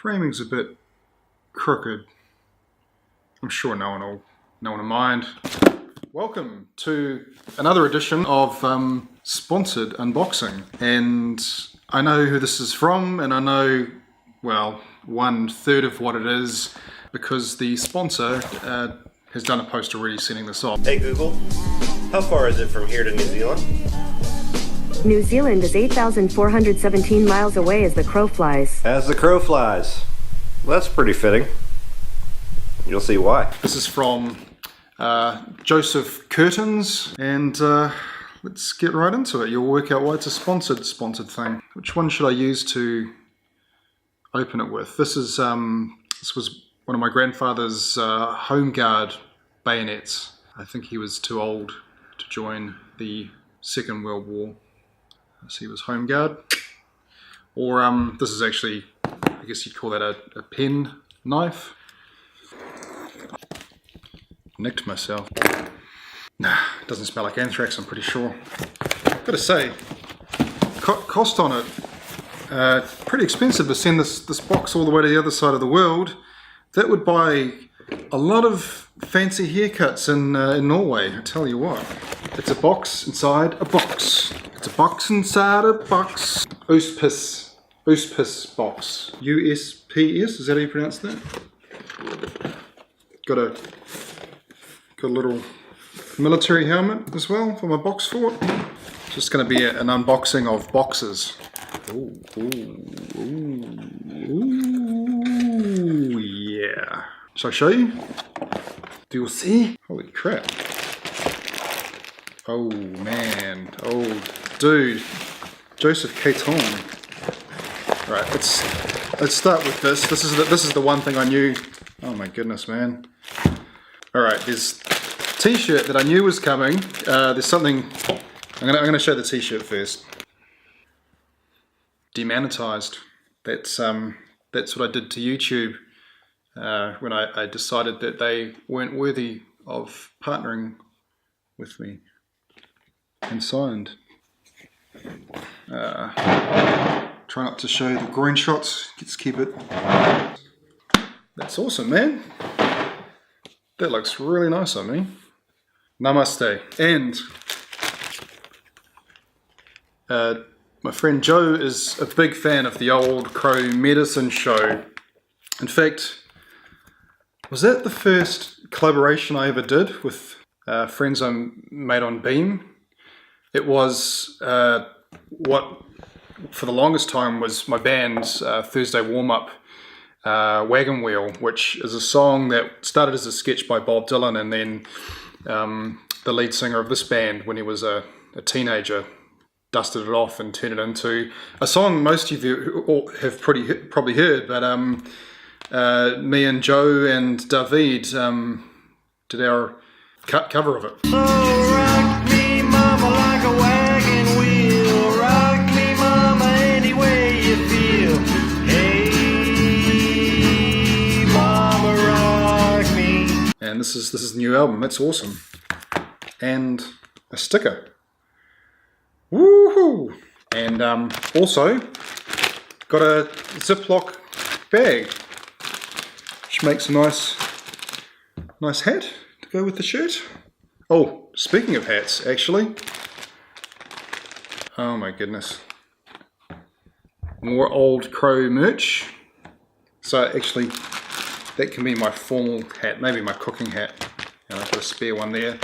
framing's a bit crooked. I'm sure no one will mind. Welcome to another edition of Sponsored Unboxing, and I know who this is from, and I know, well, 1/3 of what it is because the sponsor has done a post already setting this off. Hey Google, how far is it from here to New Zealand? New Zealand is 8,417 miles away as the crow flies. As the crow flies. Well, that's pretty fitting. You'll see why. This is from Joseph Curtains, and let's get right into it. You'll work out why it's a sponsored thing. Which one should I use to open it with? This was one of my grandfather's home guard bayonets. I think he was too old to join the Second World War. So he was home guard. Or this is actually, I guess you'd call that a pen knife. Nicked myself. Nah, it doesn't smell like anthrax, I'm pretty sure. Gotta say, cost on it, pretty expensive to send this box all the way to the other side of the world. That would buy a lot of fancy haircuts in Norway, I tell you what. It's a box inside a box. It's a box inside a box. Uspis box. USPS, is that how you pronounce that? Got a little military helmet as well for my box fort. Just going to be an unboxing of boxes. Ooh, yeah. Shall I show you? Do you see? Holy crap. Oh man. Oh dude. Joseph Caton. Right, let's start with this. This is the one thing I knew. Oh my goodness, man. Alright, there's a t-shirt that I knew was coming. There's something. I'm gonna show the t-shirt first. Demonetized. That's what I did to YouTube when I decided that they weren't worthy of partnering with me. And signed. Try not to show the groin shots. Let's keep it. That's awesome, man. That looks really nice on me. Namaste. And my friend Joe is a big fan of the Old Crow medicine show. In fact, was that the first collaboration I ever did with friends I made on Beam? It was what for the longest time was my band's Thursday warm-up, Wagon Wheel, which is a song that started as a sketch by Bob Dylan, and then the lead singer of this band, when he was a teenager, dusted it off and turned it into a song most of you have probably heard, but me and Joe and David did our cover of it. So rock me, mama, like a wagon wheel. Rock me, mama, any way you feel. Hey, mama, rock me. And this is the new album. That's awesome. And a sticker. Woohoo! And also got a Ziploc bag, which makes a nice hat to go with the shirt. Oh, speaking of hats, actually. Oh my goodness. More Old Crow merch. So actually, that can be my formal hat, maybe my cooking hat. And I've got a spare one there.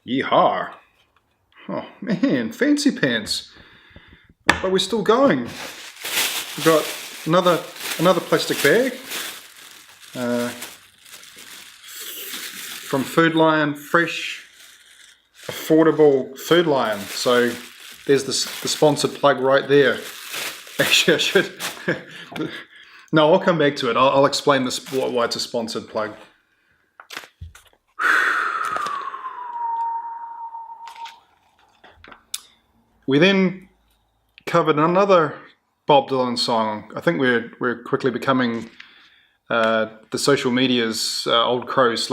Yeehaw! Oh man, fancy pants. But we're still going. We've got another plastic bag. From Food Lion, fresh, affordable Food Lion. So there's the sponsored plug right there. Actually, I should. No, I'll come back to it. I'll explain this why it's a sponsored plug. We then covered another Bob Dylan song. I think we're quickly becoming the social media's Old Crow /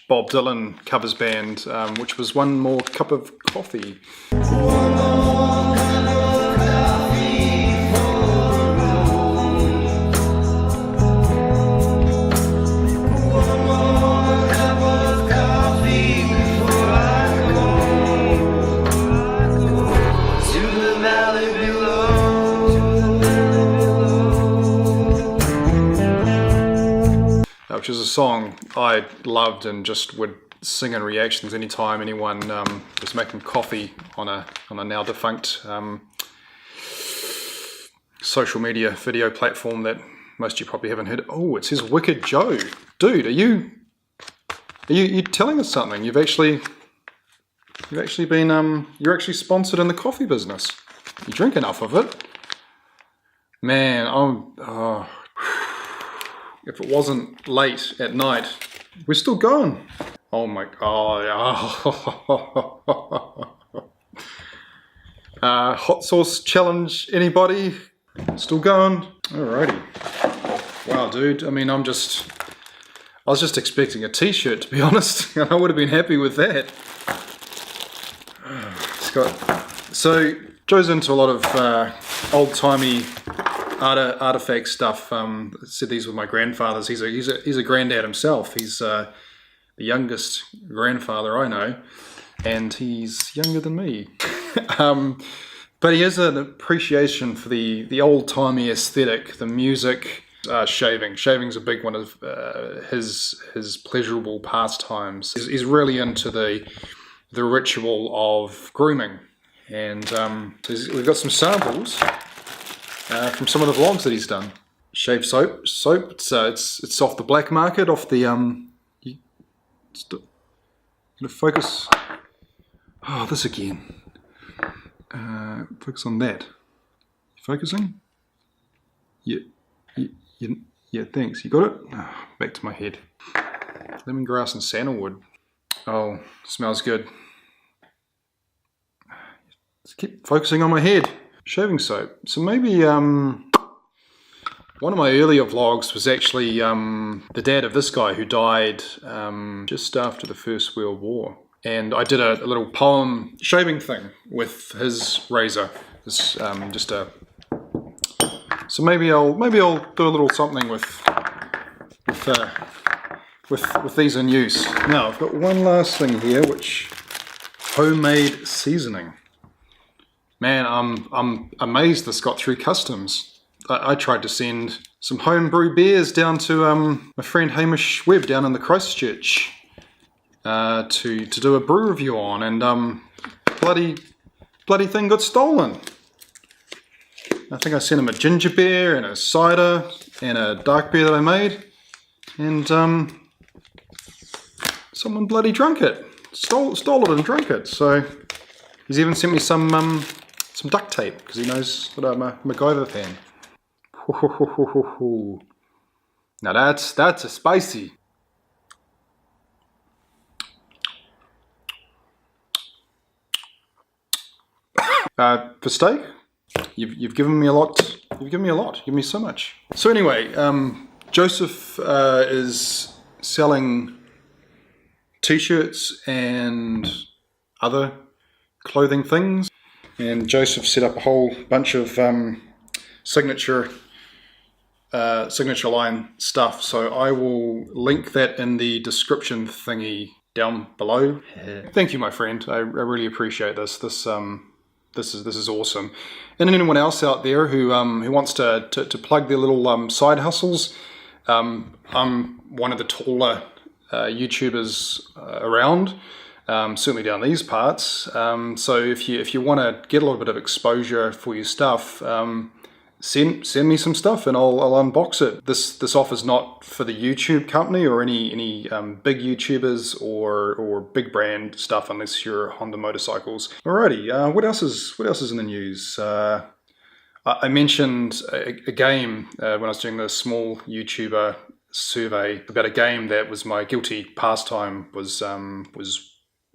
Bob Dylan covers band, which was One More Cup of Coffee. which is a song I loved and just would sing in reactions anytime anyone was making coffee on a now defunct social media video platform that most of you probably haven't heard. Oh, it says Wicked Joe. Dude, are you telling us something? You've actually been you're actually sponsored in the coffee business. You drink enough of it. Man, if it wasn't late at night, we're still going. Oh my god. Hot sauce challenge, anybody? Still going? Alrighty. Wow, dude. I mean, I was just expecting a t-shirt, to be honest, and I would have been happy with that. So, Joe's into a lot of old-timey artifact stuff. I said these were my grandfather's. He's a granddad himself. He's the youngest grandfather I know, and he's younger than me. But he has an appreciation for the old-timey aesthetic, the music. Shaving. Shaving's a big one of his pleasurable pastimes. He's really into the ritual of grooming, and so we've got some samples from some of the vlogs that he's done. Shave soap. It's off the black market, off the gonna focus. Oh, this again. Focus on that. Focusing? Yeah, thanks. You got it? Oh, back to my head. Lemongrass and sandalwood. Oh, smells good. Just keep focusing on my head. Shaving soap. So maybe one of my earlier vlogs was actually the dad of this guy who died just after the First World War. And I did a little poem shaving thing with his razor. This so maybe I'll do a little something with these in use. Now I've got one last thing here, which homemade seasoning. Man, I'm amazed this got through customs. I tried to send some homebrew beers down to my friend Hamish Webb down in the Christchurch to do a brew review on, and bloody thing got stolen. I think I sent him a ginger beer and a cider and a dark beer that I made, and someone bloody drunk it, stole it and drank it. So he's even sent me some duct tape because he knows that I'm a MacGyver fan. Now that's a spicy. For steak, you've given me a lot. You've given me a lot. You've given me so much. So anyway, Joseph is selling t-shirts and other clothing things, and Joseph set up a whole bunch of signature line stuff. So I will link that in the description thingy down below. Thank you, my friend. I really appreciate this. This is awesome. And anyone else out there who wants to plug their little side hustles, I'm one of the taller YouTubers around, certainly down these parts. So if you want to get a little bit of exposure for your stuff, send me some stuff and I'll unbox it. This offer's not for the YouTube company or any big YouTubers or big brand stuff unless you're Honda Motorcycles. Alrighty, what else is in the news? I mentioned a game when I was doing the small YouTuber survey about a game that was my guilty pastime. Was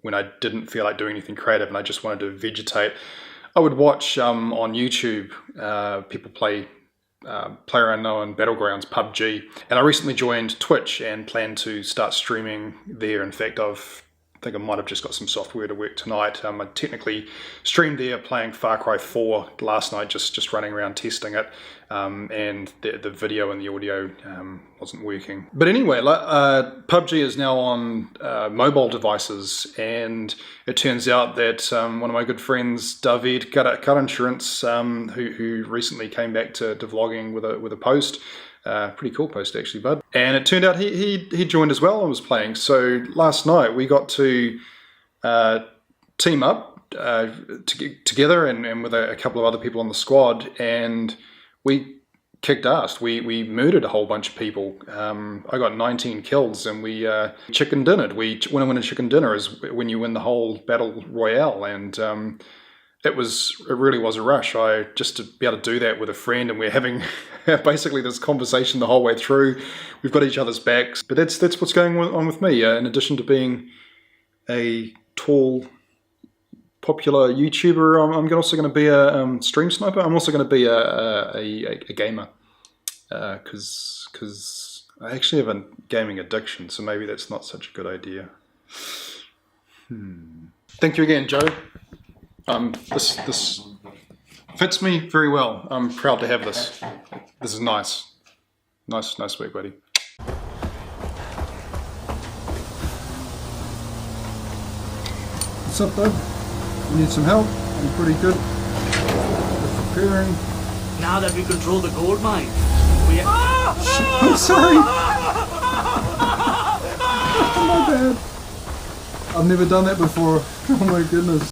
when I didn't feel like doing anything creative and I just wanted to vegetate. I would watch on YouTube people play PlayerUnknown Battlegrounds, PUBG, and I recently joined Twitch and plan to start streaming there. In fact, I think I might have just got some software to work tonight. I technically streamed there playing Far Cry 4 last night, just running around testing it, and the video and the audio wasn't working. But anyway, PUBG is now on mobile devices, and it turns out that one of my good friends, David Car Insurance, who recently came back to vlogging with a post, Pretty cool post actually, bud. And it turned out he joined as well and was playing. So last night we got to team up together and with a couple of other people on the squad, and we kicked ass. We murdered a whole bunch of people. I got 19 kills, and we chicken dinnered. When I win a chicken dinner is when you win the whole battle royale, and it really was a rush. Just to be able to do that with a friend, and we're having basically this conversation the whole way through. We've got each other's backs, but that's what's going on with me. In addition to being a tall, popular YouTuber, I'm also going to be a stream sniper. I'm also going to be a gamer, because I actually have a gaming addiction, so maybe that's not such a good idea. Thank you again, Joe. This fits me very well. I'm proud to have this. This is nice. Nice work, buddy. What's up, bud? You need some help? I'm pretty good with preparing. Now that we control the gold mine, we have... I'm sorry! My bad. I've never done that before. Oh my goodness.